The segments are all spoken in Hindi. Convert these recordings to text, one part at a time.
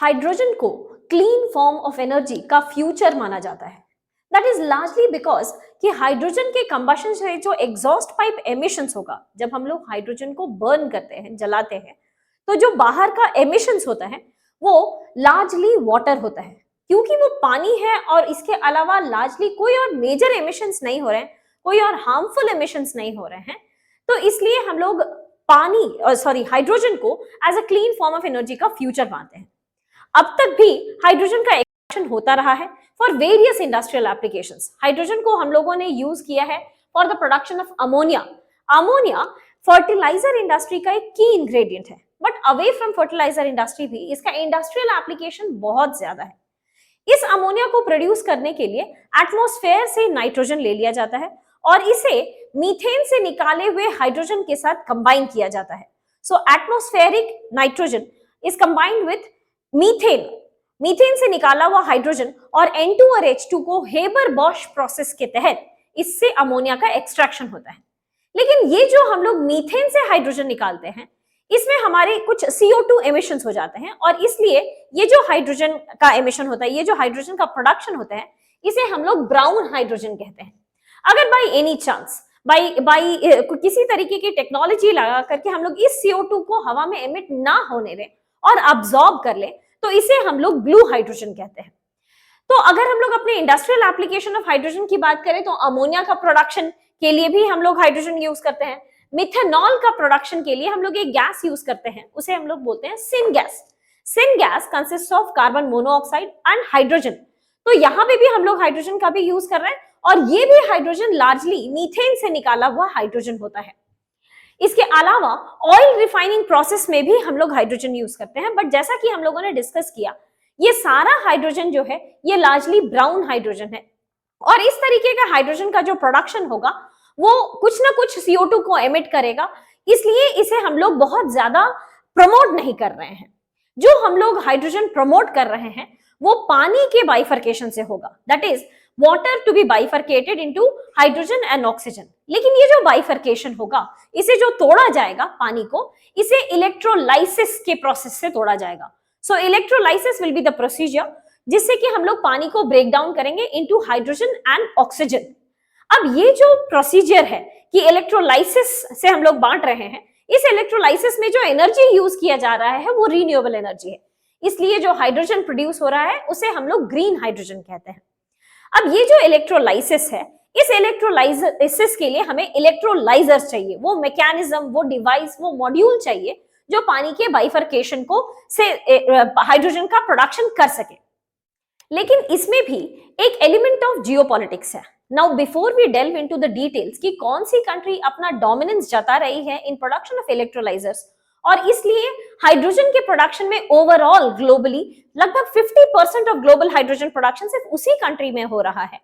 हाइड्रोजन को क्लीन फॉर्म ऑफ एनर्जी का फ्यूचर माना जाता है। दैट इज लार्जली बिकॉज कि हाइड्रोजन के कंबशन से जो एग्जॉस्ट पाइप एमिशंस होगा, जब हम लोग हाइड्रोजन को बर्न करते हैं, जलाते हैं, तो जो बाहर का एमिशंस होता है वो लार्जली वाटर होता है। क्योंकि वो पानी है और इसके अलावा लार्जली कोई और मेजर एमिशंस नहीं हो रहे हैं, कोई और हार्मफुल एमिशंस नहीं हो रहे हैं, तो इसलिए हम लोग हाइड्रोजन को as a clean form of energy का फ्यूचर मानते हैं। अब तक भी हाइड्रोजन का एक्सट्रैक्शन होता रहा है for various industrial applications. Hydrogen को हम लोगों ने यूज किया है for the production of ammonia. Ammonia fertiliser industry का एक की इंग्रेडिएंट है, but away from fertiliser industry भी इसका इंडस्ट्रियल एप्लीकेशन बहुत ज्यादा है। इस अमोनिया को प्रोड्यूस करने के लिए एटमॉस्फेयर से नाइट्रोजन ले लिया जाता है और इसे मीथेन से निकाले हुए हाइड्रोजन के साथ कंबाइन किया जाता है। So atmospheric nitrogen is combined with methane, methane से निकाला हुआ हाइड्रोजन और N2 और H2 को हेबर-बॉश प्रोसेस के तहत इससे अमोनिया का एक्सट्रैक्शन होता है। लेकिन ये जो हम लोग मीथेन से हाइड्रोजन निकालते हैं, इसमें हमारे कुछ CO2 एमिशंस हो जाते हैं और इसलिए ये जो हाइड्रोजन का एमिशन होता है, ये जो हाइड्रोजन का प्रोडक्शन होता है, इसे हम लोग ब्राउन हाइड्रोजन कहते हैं। अगर बाई एनी चांस किसी तरीके की टेक्नोलॉजी लगा करके हम लोग इस CO2 को हवा में एमिट ना होने दें और अब्सॉर्ब कर ले, तो इसे हम लोग ब्लू हाइड्रोजन कहते हैं। तो अगर हम लोग अपने इंडस्ट्रियल एप्लीकेशन ऑफ हाइड्रोजन की बात करें तो अमोनिया का प्रोडक्शन के लिए भी हम लोग हाइड्रोजन यूज करते हैं। मिथेनॉल का प्रोडक्शन के लिए हम लोग एक गैस यूज करते हैं, उसे हम लोग बोलते हैं syn gas. Syn gas consist of carbon monoxide and hydrogen. तो यहाँ पे भी हम लोग हाइड्रोजन का भी यूज कर रहे हैं और ये भी हाइड्रोजन लार्जली मीथेन से निकाला हुआ हाइड्रोजन होता है। इसके अलावा ऑयल रिफाइनिंग प्रोसेस में भी हम लोग हाइड्रोजन यूज करते हैं, बट जैसा कि हम लोगों ने डिस्कस किया, ये सारा हाइड्रोजन जो है ये लार्जली ब्राउन हाइड्रोजन है और इस तरीके का हाइड्रोजन का जो प्रोडक्शन होगा वो कुछ ना कुछ CO2 को एमिट करेगा, इसलिए इसे हम लोग बहुत ज्यादा प्रमोट नहीं कर रहे हैं। जो हम लोग हाइड्रोजन प्रमोट कर रहे हैं वो पानी के बाइफर्केशन से होगा, that is water to be bifurcated into hydrogen and oxygen. लेकिन ये जो बाइफर्केशन होगा, इसे जो तोड़ा जाएगा पानी को, इसे इलेक्ट्रोलाइसिस के प्रोसेस से तोड़ा जाएगा। So electrolysis will be the procedure जिससे कि हम लोग पानी को ब्रेक डाउन करेंगे इनटू हाइड्रोजन एंड ऑक्सीजन। अब ये जो प्रोसीजर है कि इलेक्ट्रोलाइसिस से हम लोग बांट रहे हैं, इस इलेक्ट्रोलाइसिस में जो एनर्जी यूज किया जा रहा है वो रिन्यूएबल एनर्जी है, इसलिए जो हाइड्रोजन प्रोड्यूस हो रहा है उसे हम लोग ग्रीन हाइड्रोजन कहते हैं। अब ये जो इलेक्ट्रोलाइसिस है, इस इलेक्ट्रोलाइसिस के लिए हमें इलेक्ट्रोलाइजर्स चाहिए, वो मैकेनिज्म, वो डिवाइस, वो मॉड्यूल चाहिए जो पानी के बाइफर्केशन को से हाइड्रोजन का प्रोडक्शन कर सके। लेकिन इसमें भी एक एलिमेंट ऑफ जियोपॉलिटिक्स है। Now before we delve into the details कि कौन सी कंट्री अपना डोमिनेंस जता रही है इन प्रोडक्शन ऑफ इलेक्ट्रोलाइजर्स और इसलिए हाइड्रोजन के प्रोडक्शन में ओवरऑल ग्लोबली लगभग 50% ऑफ ग्लोबल हाइड्रोजन प्रोडक्शन सिर्फ उसी कंट्री में हो रहा है।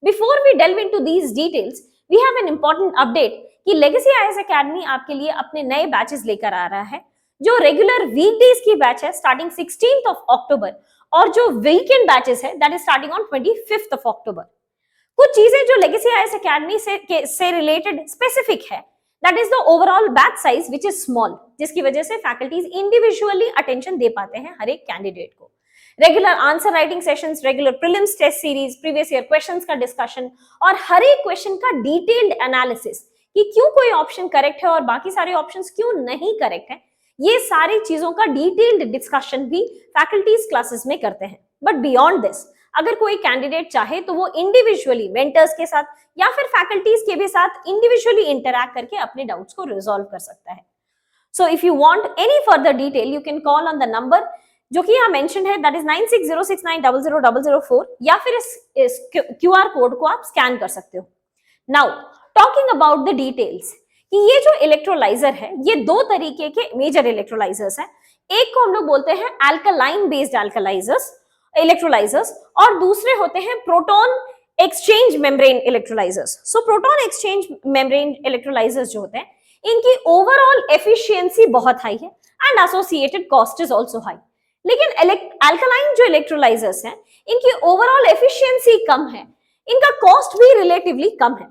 Before we delve into these details, we have an important update कि लेगेसी आईएएस एकेडमी आपके लिए अपने नए बैचेस लेकर आ रहा है। जो रेगुलर वीकडेज की बैच है स्टार्टिंग 16th of October और जो वीकेंड बैचेस है that is starting on 25th of October। कुछ चीजें जो लेगेसी आईएएस एकेडमी से रिलेटेड स्पेसिफिक है, that is the overall batch size which is small, जिसकी वजह से फैकल्टीज इंडिविजुअली अटेंशन दे पाते हैं हर एक कैंडिडेट को। Regular answer writing sessions, regular prelims test series, previous year questions का डिस्कशन और हर एक क्वेश्चन का डिटेल्ड एनालिसिस कि क्यों कोई ऑप्शन करेक्ट है और बाकी सारे ऑप्शंस क्यों नहीं करेक्ट है, ये सारी चीजों का डिटेल्ड डिस्कशन भी फैकल्टीज क्लासेस में करते हैं। बट बियॉन्ड दिस, अगर कोई कैंडिडेट चाहे तो वो इंडिविजुअली मेंटर्स के साथ या फिर फैकल्टीज के भी साथ इंडिविजुअली इंटरैक्ट करके अपने डाउट्स को रिजॉल्व कर सकता है। So if you want any further detail you can call on the number जो कि यहाँ मेंशन है, दैट इज 9606900004, या फिर इस QR कोड को आप स्कैन कर सकते हो। Now talking about the details कि ये जो इलेक्ट्रोलाइजर है ये दो तरीके के मेजर इलेक्ट्रोलाइजर्स हैं। एक को हम लोग बोलते हैं अल्कलाइन बेस्ड इलेक्ट्रोलाइजर्स और दूसरे होते हैं प्रोटॉन एक्सचेंज मेम्ब्रेन इलेक्ट्रोलाइजर्स। सो प्रोटॉन एक्सचेंज मेम्ब्रेन इलेक्ट्रोलाइजर्स जो होते हैं इनकी ओवरऑल एफिशिएंसी बहुत हाई है and associated cost is also high. लेकिन अल्कलाइन जो इलेक्ट्रोलाइजर्स हैं इनकी ओवरऑल एफिशिएंसी कम है, इनका कॉस्ट भी रिलेटिवली कम है।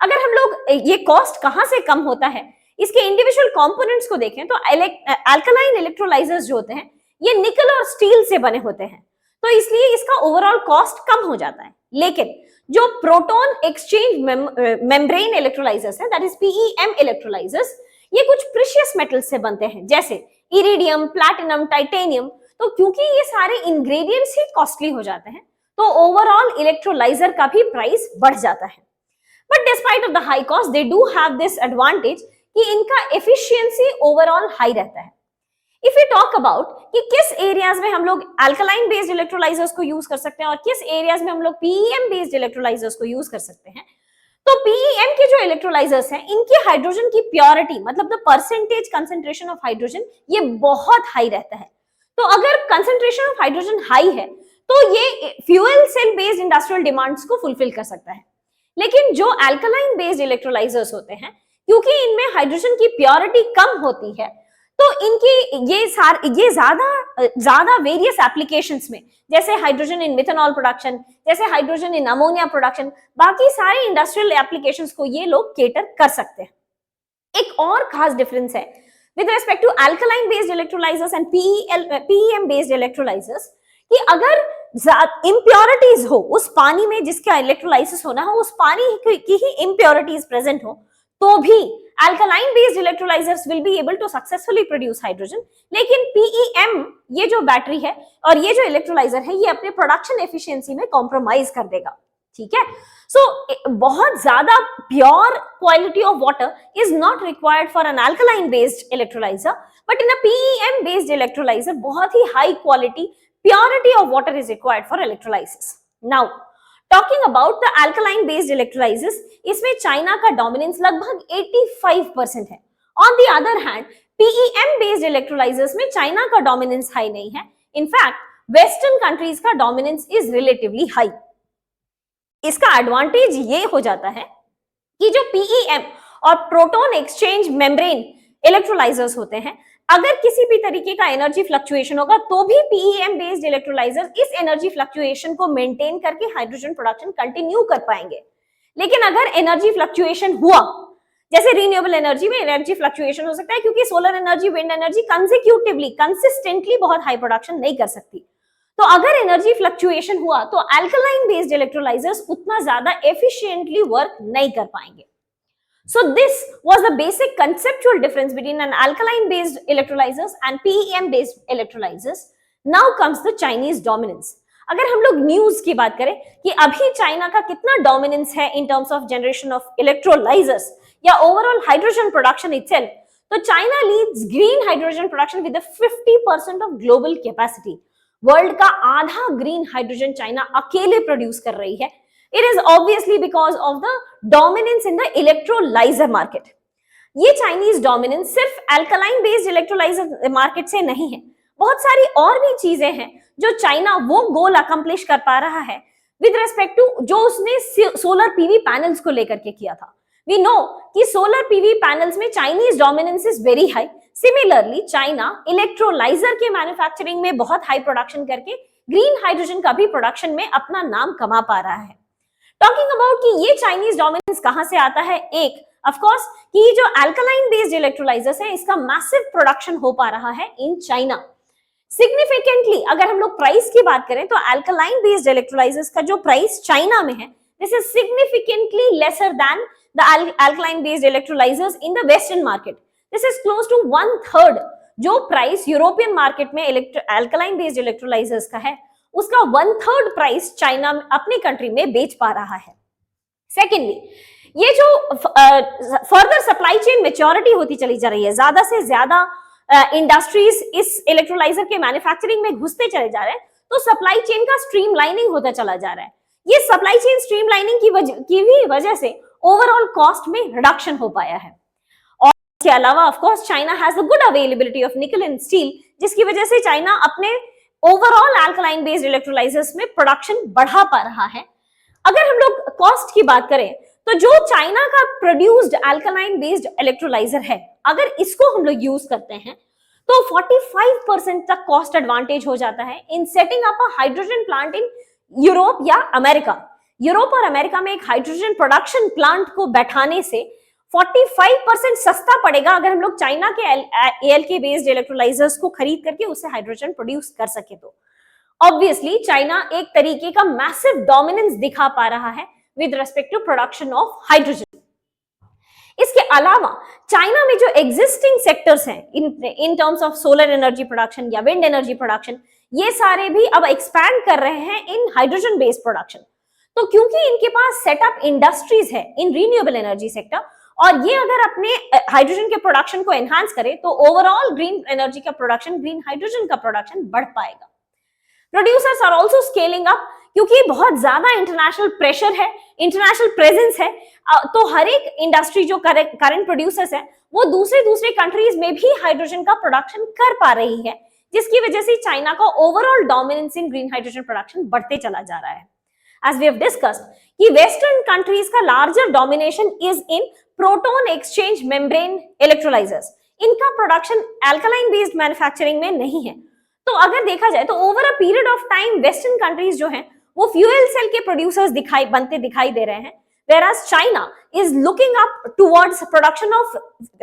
अगर हम लोग ये कॉस्ट कहां से कम होता है इसके इंडिविजुअल कंपोनेंट्स को देखें तो अल्कलाइन इलेक्ट्रोलाइजर्स जो होते हैं ये निकल और स्टील से बने होते हैं, तो इसलिए इसका ओवरऑल कॉस्ट कम हो जाता है। लेकिन जो प्रोटॉन एक्सचेंज मेम्ब्रेन इलेक्ट्रोलाइजर्स हैं, दैट इज पीईएम इलेक्ट्रोलाइजर्स, ये कुछ प्रीशियस मेटल्स से बनते हैं, जैसे इरिडियम, प्लैटिनम, टाइटेनियम। तो क्योंकि ये सारे इंग्रेडिएंट्स ही कॉस्टली हो जाते हैं, तो ओवरऑल इलेक्ट्रोलाइजर का भी प्राइस बढ़ जाता है। But despite of the high cost, they do have this advantage कि इनका एफिशिएंसी ओवरऑल हाई रहता है। इफ यू टॉक अबाउट कि किस एरियाज में हम लोग अल्कलाइन बेस्ड इलेक्ट्रोलाइजर्स को यूज कर सकते हैं और किस एरियाज में हम लोग पीईएम बेस्ड इलेक्ट्रोलाइजर्स को यूज कर सकते हैं, तो पीईएम के जो इलेक्ट्रोलाइजर्स हैं, इनकी हाइड्रोजन की प्योरिटी, मतलब the percentage concentration of hydrogen, ये बहुत हाई रहता है। तो अगर कंसेंट्रेशन ऑफ हाइड्रोजन हाई है, तो ये fuel cell based industrial demands को फुलफिल कर सकता है। लेकिन जो अल्कलाइन बेस्ड इलेक्ट्रोलाइजर्स होते हैं, क्योंकि इनमें हाइड्रोजन की प्योरिटी कम होती है, तो इनकी ये ज्यादा वेरियस एप्लीकेशंस में, जैसे हाइड्रोजन इन मिथेनॉल प्रोडक्शन, जैसे हाइड्रोजन इन अमोनिया प्रोडक्शन, बाकी सारे इंडस्ट्रियल एप्लीकेशंस को ये लोग केटर कर सकते हैं। एक और खास डिफरेंस है with respect to alkaline based electrolysers and PEM based electrolysers, कि अगर इम्प्योरिटीज हो उस पानी में जिसका इलेक्ट्रोलाइसिस होना हो, उस पानी की ही इम्प्योरिटीज प्रेजेंट हो, तो भी alkaline based electrolysers will be able to successfully produce hydrogen. लेकिन पीईएम, ये जो बैटरी है और ये जो इलेक्ट्रोलाइजर है, ये अपने प्रोडक्शन एफिशिएंसी में कॉम्प्रोमाइज कर देगा। ठीक है, सो बहुत ज्यादा pure quality of water is not required for an alkaline based electrolyser, but in a PEM based electrolyser बहुत ही high quality purity of water is required for electrolysis. Now, talking about the alkaline based electrolysis, इसमें चाइना का डोमिनेंस लगभग 85% है। On the other hand, PEM based electrolyzers में चाइना का डोमिनेंस हाई नहीं है। In fact, वेस्टर्न कंट्रीज का डोमिनेंस इज रिलेटिवली हाई। इसका एडवांटेज ये हो जाता है कि जो PEM और प्रोटॉन एक्सचेंज मेम्ब्रेन इलेक्ट्रोलाइजर्स होते हैं, अगर किसी भी तरीके का एनर्जी फ्लक्चुएशन होगा, तो भी पीईएम बेस्ड इलेक्ट्रोलाइजर इस एनर्जी फ्लक्चुएशन को मेंटेन करके हाइड्रोजन प्रोडक्शन कंटिन्यू कर पाएंगे। लेकिन अगर एनर्जी फ्लक्चुएशन हुआ, जैसे रिन्यूएबल एनर्जी में एनर्जी फ्लक्चुएशन हो सकता है, क्योंकि solar energy, wind energy consecutively, consistently बहुत हाई प्रोडक्शन नहीं कर सकती, तो अगर एनर्जी फ्लक्चुएशन हुआ तो अल्कलाइन बेस्ड इलेक्ट्रोलाइजर्स उतना ज्यादा एफिशिएंटली वर्क नहीं कर पाएंगे। So this was the basic conceptual difference between an alkaline based electrolyzers and PEM based electrolyzers. Now comes the Chinese dominance. अगर हम लोग न्यूज की बात करें कि अभी चाइना का कितना डोमिनेंस है in terms of generation of electrolysers या ओवरऑल हाइड्रोजन प्रोडक्शन इटसेल्फ, तो China leads green hydrogen production with 50% of global capacity. World का आधा ग्रीन हाइड्रोजन चाइना अकेले प्रोड्यूस कर रही है। It is obviously because of the dominance in the electrolyzer market. ये चाइनीज डोमिनेंस सिर्फ अल्कलाइन बेस्ड इलेक्ट्रोलाइजर मार्केट से नहीं है, बहुत सारी और भी चीजें हैं जो चाइना वो गोल अकम्प्लिश कर पा रहा है विद रिस्पेक्ट टू जो उसने सोलर पीवी पैनल्स को लेकर के किया था। वी नो कि सोलर पीवी पैनल्स में Chinese dominance is very high. Similarly China electrolyser के मैन्युफैक्चरिंग में बहुत हाई प्रोडक्शन करके ग्रीन हाइड्रोजन का भी प्रोडक्शन में अपना नाम कमा पा रहा है। टॉकिंग अबाउट कि ये चाइनीज डोमिनेंस कहां से आता है, एक ऑफ कोर्स कि जो अल्कलाइन बेस्ड इलेक्ट्रोलाइजर्स है, इसका मैसिव प्रोडक्शन हो पा रहा है इन चाइना। सिग्निफिकेंटली अगर हम लोग प्राइस की बात करें, तो अल्कलाइन बेस्ड इलेक्ट्रोलाइजर्स का जो प्राइस चाइना में है, this is significantly lesser than the alkaline based electrolysers in the western market. This is close to 1/3 जो प्राइस यूरोपियन मार्केट में अल्कलाइन बेस्ड इलेक्ट्रोलाइजर्स का है, उसका 1/3 प्राइस चाइना अपनी कंट्री में बेच पा रहा है। सेकेंडली, ये जो फर्दर सप्लाई चेन मेच्योरिटी होती चली जा रही है, ज्यादा से ज्यादा इंडस्ट्रीज इस इलेक्ट्रोलाइजर के मैन्युफैक्चरिंग में घुसते चले जा रहे हैं, तो सप्लाई चेन का स्ट्रीमलाइनिंग होता चला जा रहा है। ये सप्लाई चेन स्ट्रीमलाइनिंग की भी वजह से ओवरऑल कॉस्ट में रिडक्शन हो पाया है। और इसके अलावा of course China has a good availability of निकल एंड स्टील, जिसकी वजह से चाइना अपने ओवरऑल अल्कलाइन बेस्ड इलेक्ट्रोलाइजर्स में प्रोडक्शन बढ़ा पा रहा है। अगर हम लोग कॉस्ट की बात करें, तो जो चाइना का प्रोड्यूस्ड अल्कलाइन बेस्ड इलेक्ट्रोलाइजर है, अगर इसको हम लोग यूज करते हैं, तो 45% तक कॉस्ट एडवांटेज हो जाता है in setting up a hydrogen plant in Europe या अमेरिका। यूरोप और अमेरिका में एक हाइड्रोजन प्रोडक्शन प्लांट को बैठाने से 45% सस्ता पड़ेगा अगर हम लोग चाइना के ALK बेस्ड इलेक्ट्रोलाइजर्स को खरीद करके उससे हाइड्रोजन प्रोड्यूस कर सके तो ऑब्वियसली चाइना एक तरीके का मैसिव डोमिनेंस दिखा पा रहा है with respect to production of hydrogen. इसके अलावा चाइना में जो एग्जिस्टिंग सेक्टर्स हैं in terms of solar energy production या विंड एनर्जी प्रोडक्शन, ये सारे भी अब एक्सपैंड कर रहे हैं इन हाइड्रोजन बेस्ड प्रोडक्शन। तो क्योंकि इनके पास सेटअप इंडस्ट्रीज है इन रिन्यूएबल एनर्जी सेक्टर और ये अगर अपने हाइड्रोजन के प्रोडक्शन को एनहांस करे तो ओवरऑल ग्रीन एनर्जी का प्रोडक्शन, ग्रीन हाइड्रोजन का प्रोडक्शन बढ़ पाएगा। Producers are also scaling up क्योंकि बहुत ज्यादा इंटरनेशनल प्रेशर है, इंटरनेशनल प्रेजेंस है, तो हर एक इंडस्ट्री जो करंट प्रोड्यूसर्स है वो दूसरे कंट्रीज में भी हाइड्रोजन का प्रोडक्शन कर पा रही है, जिसकी वजह से चाइना का ओवरऑल डोमिनेंस इन ग्रीन हाइड्रोजन प्रोडक्शन बढ़ते चला जा रहा है। As we have discussed कि वेस्टर्न कंट्रीज का larger domination is in proton exchange membrane electrolysers, इनका प्रोडक्शन अल्कलाइन बेस्ड मैन्युफैक्चरिंग में नहीं है। तो अगर देखा जाए तो over a period of time western countries जो हैं वो फ्यूल सेल के प्रोड्यूसर्स बनते दिखाई दे रहे हैं, whereas China is looking up towards production of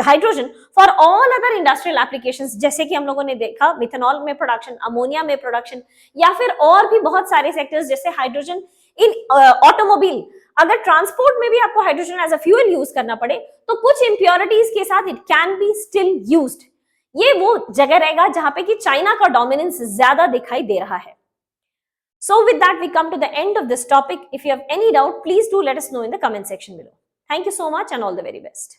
hydrogen for all other industrial applications, जैसे कि हम लोगों ने देखा मिथेनॉल में प्रोडक्शन, अमोनिया में प्रोडक्शन, या फिर और भी बहुत सारे सेक्टर्स जैसे हाइड्रोजन इन ऑटोमोबाइल। अगर ट्रांसपोर्ट में भी आपको hydrogen as a fuel use करना पड़े तो कुछ इंप्योरिटीज के साथ it can be still used. ये वो जगह रहेगा जहां पे कि चाइना का डोमिनेंस ज्यादा दिखाई दे रहा है। So with that we come to the end of this topic. If you have any doubt, please do let us know in the comment section below. Thank you so much and all the very best.